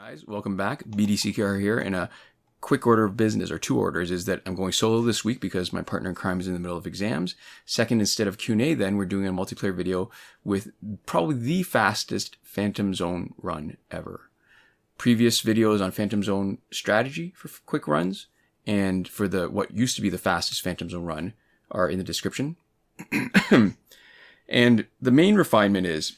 Guys, welcome back. BDCKR here, and a quick order of business, or two orders, is that I'm going solo this week because my partner in crime is in the middle of exams. Second, instead of Q&A, then we're doing a multiplayer video with probably the fastest Phantom Zone run ever. Previous videos on Phantom Zone strategy for quick runs and for the what used to be the fastest Phantom Zone run are in the description. And the main refinement is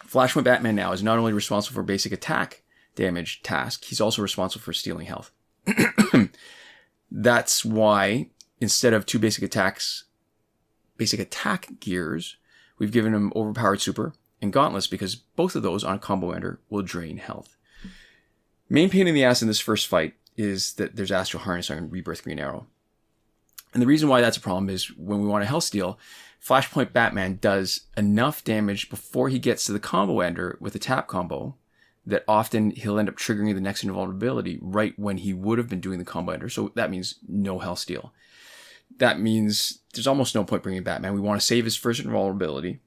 Flashpoint Batman now is not only responsible for basic attack damage task, he's also responsible for stealing health. That's why instead of two basic attack gears, we've given him overpowered super and gauntlets, because both of those on a combo ender will drain health. Main pain in the ass in this first fight is that there's Astral Harness on Rebirth Green Arrow. And the reason why that's a problem is when we want a health steal, Flashpoint Batman does enough damage before he gets to the combo ender with a tap combo that often he'll end up triggering the next invulnerability right when he would have been doing the combo ender. So that means no health steal. That means there's almost no point bringing Batman. We want to save his first invulnerability,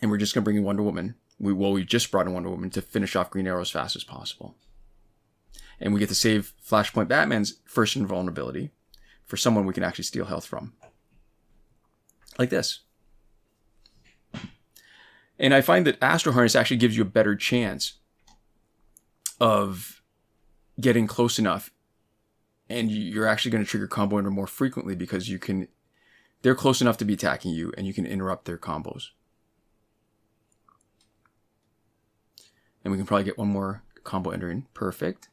and we're just going to bring in Wonder Woman. We just brought in Wonder Woman to finish off Green Arrow as fast as possible. And we get to save Flashpoint Batman's first invulnerability for someone we can actually steal health from. Like this. And I find that Astral Harness actually gives you a better chance of getting close enough, and you're actually going to trigger combo ender more frequently because they're close enough to be attacking you and you can interrupt their combos. And we can probably get one more combo ender in. Perfect.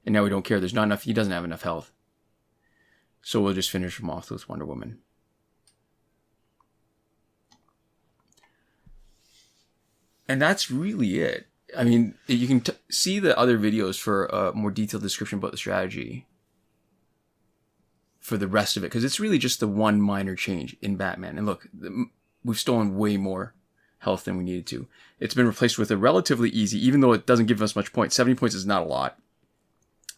And now we don't care. There's not enough. He doesn't have enough health. So we'll just finish him off with Wonder Woman. And that's really it. I mean, you can see the other videos for a more detailed description about the strategy for the rest of it, because it's really just the one minor change in Batman. And look, we've stolen way more health than we needed to. It's been replaced with a relatively easy, even though it doesn't give us much points. 70 points is not a lot.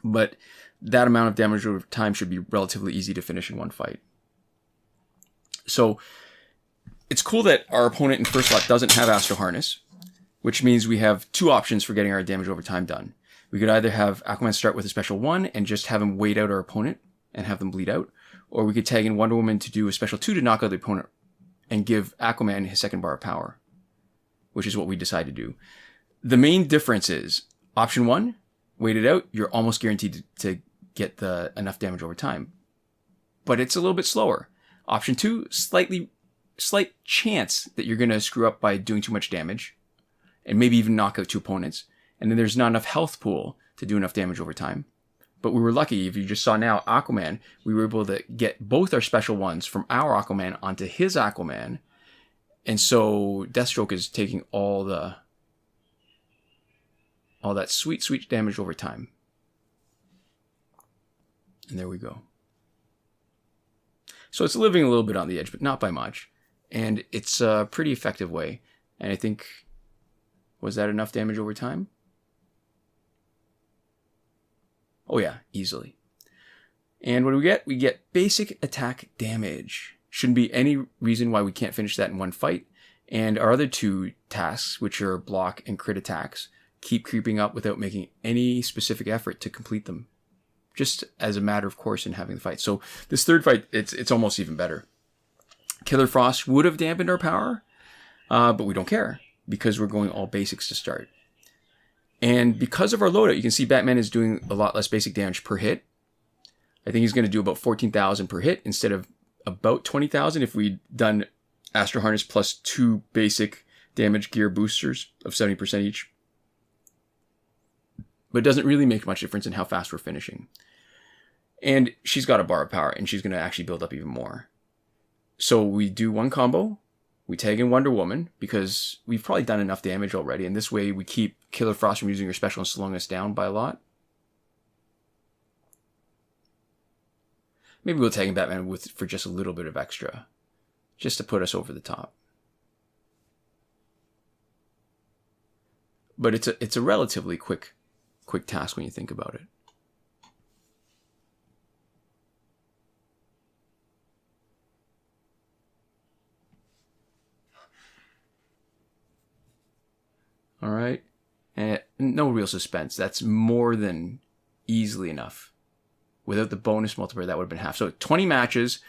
But that amount of damage over time should be relatively easy to finish in one fight. So it's cool that our opponent in first slot doesn't have Astral Harness, which means we have two options for getting our damage over time done. We could either have Aquaman start with a special 1 and just have him wait out our opponent and have them bleed out, or we could tag in Wonder Woman to do a special 2 to knock out the opponent and give Aquaman his second bar of power, which is what we decide to do. The main difference is option 1, wait it out, you're almost guaranteed to get enough damage over time, but it's a little bit slower. Option 2, slight chance that you're going to screw up by doing too much damage and maybe even knock out two opponents. And then there's not enough health pool to do enough damage over time. But we were lucky. If you just saw now, Aquaman, we were able to get both our special ones from our Aquaman onto his Aquaman. And so Deathstroke is taking all that sweet, sweet damage over time. And there we go. So it's living a little bit on the edge, but not by much. And it's a pretty effective way. And I think, was that enough damage over time? Oh yeah, easily. And what do we get? We get basic attack damage. Shouldn't be any reason why we can't finish that in one fight. And our other two tasks, which are block and crit attacks, keep creeping up without making any specific effort to complete them. Just as a matter of course in having the fight. So this third fight, it's almost even better. Killer Frost would have dampened our power, but we don't care because we're going all basics to start. And because of our loadout, you can see Batman is doing a lot less basic damage per hit. I think he's going to do about 14,000 per hit instead of about 20,000 if we'd done Astral Harness plus 2 basic damage gear boosters of 70% each. But it doesn't really make much difference in how fast we're finishing. And she's got a bar of power, and she's going to actually build up even more. So we do one combo. We tag in Wonder Woman, because we've probably done enough damage already. And this way we keep Killer Frost from using her special and slowing us down by a lot. Maybe we'll tag in Batman for just a little bit of extra. Just to put us over the top. But it's a relatively quick task when you think about it. All right. And no real suspense. That's more than easily enough. Without the bonus multiplier, that would have been half. So 20 matches.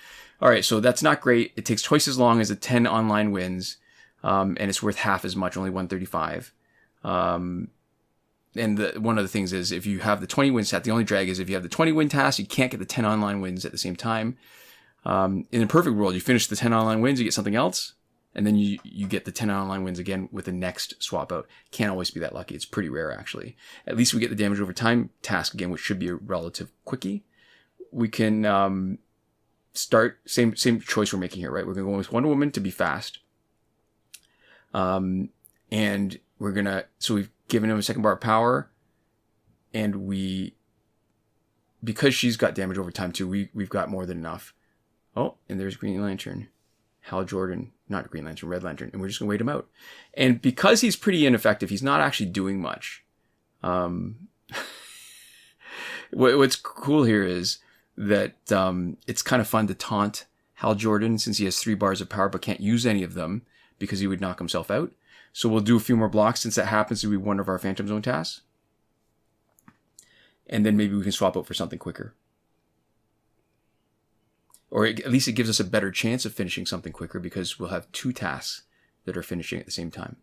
All right, so that's not great. It takes twice as long as the 10 online wins, and it's worth half as much, only 135. And one of the things is, if you have the 20 win stat, the only drag is if you have the 20 win task, you can't get the 10 online wins at the same time. In a perfect world, you finish the 10 online wins, you get something else, and then you get the 10 online wins again with the next swap out. Can't always be that lucky. It's pretty rare, actually. At least we get the damage over time task again, which should be a relative quickie. We can start, same choice we're making here, right? We're going to go with Wonder Woman to be fast. And we're going to, so we've given him a second bar of power, and because she's got damage over time too, we've got more than enough. Oh, and there's Green Lantern. Hal Jordan, not Green Lantern, Red Lantern, and we're just going to wait him out. And because he's pretty ineffective, he's not actually doing much. What's cool here is that it's kind of fun to taunt Hal Jordan, since he has 3 bars of power but can't use any of them because he would knock himself out. So we'll do a few more blocks, since that happens to be one of our Phantom Zone tasks. And then maybe we can swap out for something quicker. Or at least it gives us a better chance of finishing something quicker, because we'll have 2 tasks that are finishing at the same time.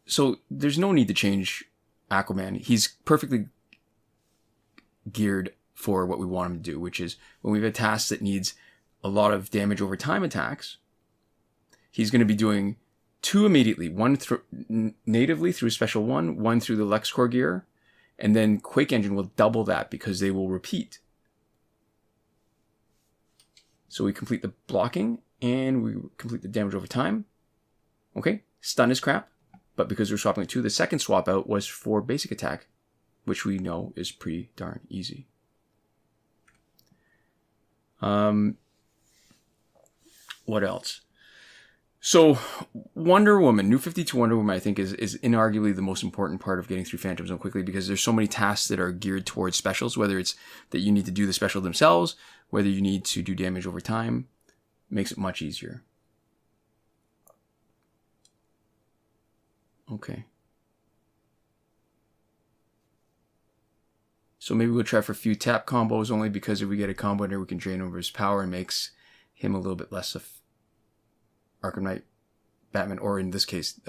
So there's no need to change Aquaman. He's perfectly geared for what we want him to do, which is when we have a task that needs a lot of damage over time attacks, he's going to be doing 2 immediately, one natively through special 1 through the LexCorp gear, and then Quake Engine will double that because they will repeat. So we complete the blocking and we complete the damage over time. Okay, stun is crap, but because we're swapping it 2, the second swap out was for basic attack, which we know is pretty darn easy. What else? So Wonder Woman, New 52 Wonder Woman, I think is inarguably the most important part of getting through Phantom Zone quickly, because there's so many tasks that are geared towards specials, whether it's that you need to do the special themselves, whether you need to do damage over time. Makes it much easier. Okay. So maybe we'll try for a few tap combos, only because if we get a combo in there, we can drain over his power and makes him a little bit less of Arkham Knight Batman, or in this case,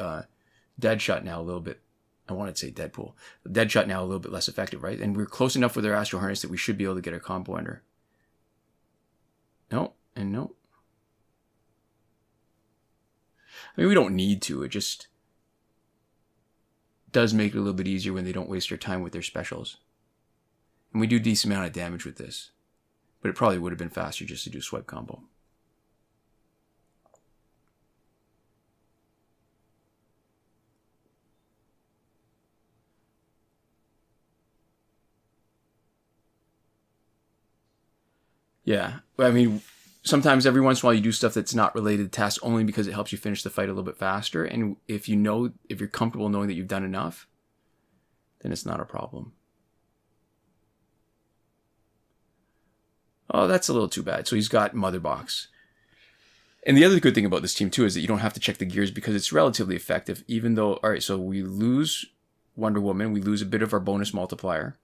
Deadshot now a little bit, I wanted to say Deadpool. Deadshot now a little bit less effective, right? And we're close enough with our Astral Harness that we should be able to get a combo under. No, and no. I mean, we don't need to. It just does make it a little bit easier when they don't waste their time with their specials. And we do a decent amount of damage with this. But it probably would have been faster just to do a swipe combo. Yeah, I mean, sometimes every once in a while you do stuff that's not related to tasks only because it helps you finish the fight a little bit faster. And if you're comfortable knowing that you've done enough, then it's not a problem. Oh, that's a little too bad. So he's got Mother Box. And the other good thing about this team too is that you don't have to check the gears because it's relatively effective, even though, all right, so we lose Wonder Woman, we lose a bit of our bonus multiplier.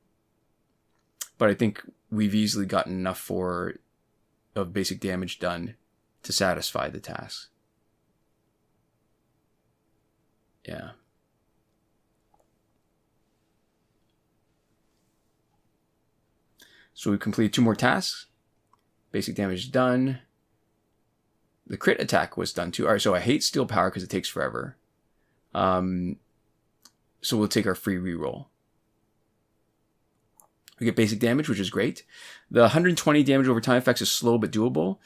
But I think we've easily gotten enough of basic damage done to satisfy the task. Yeah. So we completed 2 more tasks. Basic damage is done. The crit attack was done too. All right, so I hate Steel Power because it takes forever. So we'll take our free reroll. We get basic damage, which is great. The 120 damage over time effects is slow but doable.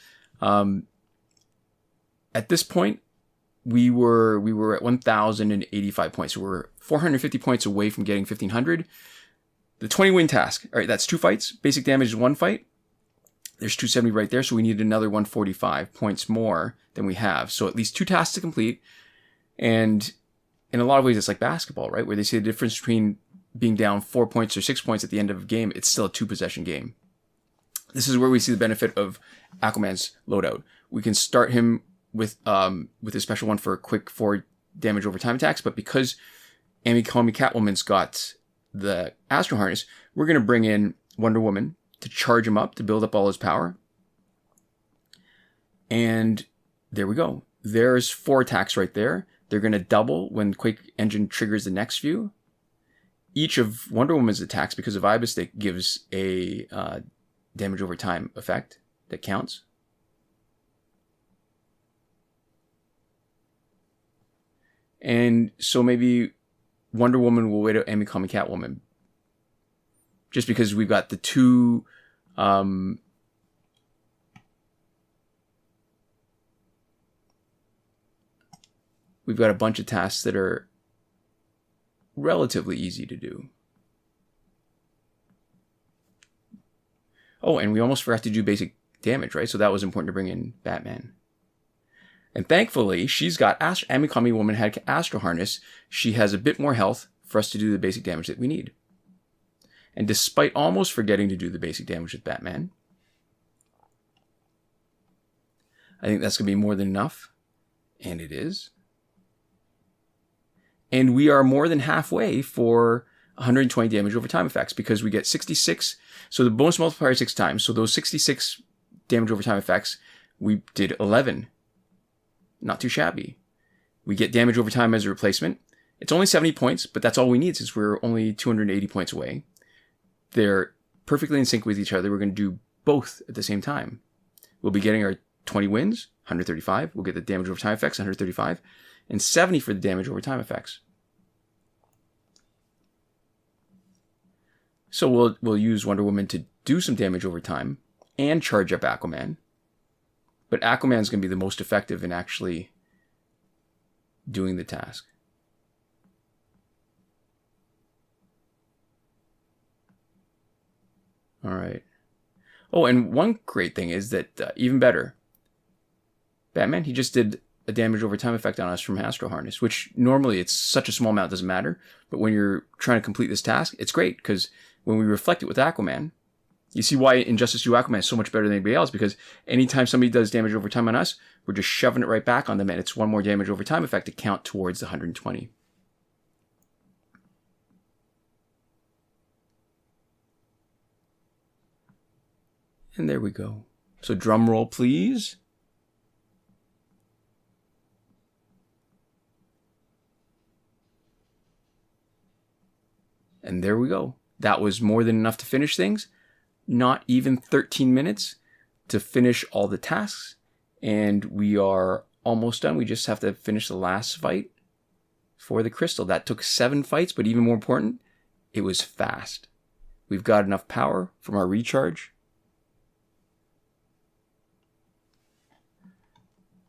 At this point, we were at 1,085 points. So we're 450 points away from getting 1,500. The 20 win task. All right, that's 2 fights. Basic damage is 1 fight. There's 270 right there, so we need another 145 points more than we have. So at least 2 tasks to complete. And in a lot of ways, it's like basketball, right? Where they say the difference between being down 4 points or 6 points at the end of a game, it's still a 2-possession game. This is where we see the benefit of Aquaman's loadout. We can start him with a special one for quick 4 damage over time attacks, but because Amy Catwoman's got the Astro Harness, we're going to bring in Wonder Woman to charge him up, to build up all his power. And there we go. There's 4 attacks right there. They're going to double when Quake Engine triggers the next few. Each of Wonder Woman's attacks, because of Ibistic, gives a damage over time effect that counts. And so maybe Wonder Woman will wait out Amy Catwoman. Just because we've got the 2... we've got a bunch of tasks that are relatively easy to do. Oh, and we almost forgot to do basic damage, right? So that was important to bring in Batman. And thankfully, she's got Amy Woman had Astro Harness. She has a bit more health for us to do the basic damage that we need. And despite almost forgetting to do the basic damage with Batman, I think that's going to be more than enough. And it is. And we are more than halfway for 120 damage over time effects, because we get 66. So the bonus multiplier is 6 times. So those 66 damage over time effects, we did 11. Not too shabby. We get damage over time as a replacement. It's only 70 points, but that's all we need since we're only 280 points away. They're perfectly in sync with each other. We're going to do both at the same time. We'll be getting our 20 wins, 135. We'll get the damage over time effects, 135. And 70 for the damage over time effects. So we'll use Wonder Woman to do some damage over time and charge up Aquaman. But Aquaman's going to be the most effective in actually doing the task. All right. Oh, and one great thing is that, even better, Batman, he just did a damage over time effect on us from Astro Harness, which normally it's such a small amount, it doesn't matter. But when you're trying to complete this task, it's great, because when we reflect it with Aquaman, you see why Injustice 2 Aquaman is so much better than anybody else, because anytime somebody does damage over time on us, we're just shoving it right back on them, and it's one more damage over time effect to count towards the 120. And there we go. So drum roll, please. And there we go. That was more than enough to finish things. Not even 13 minutes to finish all the tasks. And we are almost done. We just have to finish the last fight for the crystal. That took 7 fights, but even more important, it was fast. We've got enough power from our recharge.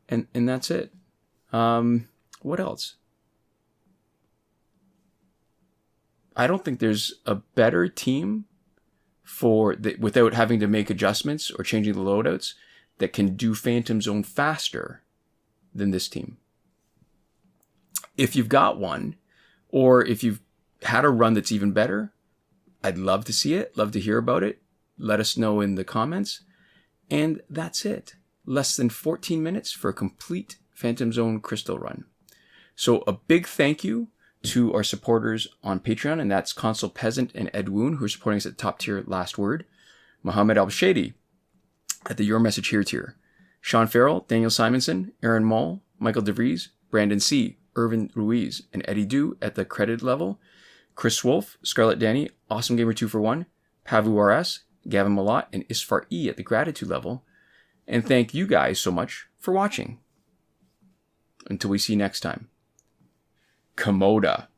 And that's it. What else? I don't think there's a better team without having to make adjustments or changing the loadouts that can do Phantom Zone faster than this team. If you've got one, or if you've had a run that's even better, I'd love to see it, love to hear about it. Let us know in the comments. And that's it. Less than 14 minutes for a complete Phantom Zone Crystal run. So a big thank you to our supporters on Patreon, and that's Console Peasant and Edwoon, who are supporting us at top tier Last Word, Mohammed Al-Shady at the Your Message Here tier, Sean Farrell, Daniel Simonson, Aaron Mall, Michael DeVries, Brandon C., Irvin Ruiz, and Eddie Du at the credit level, Chris Wolf, Scarlett Danny, Awesome Gamer 241, Pavu RS, Gavin Malott, and Isfar E at the gratitude level. And thank you guys so much for watching. Until we see you next time. Komoda.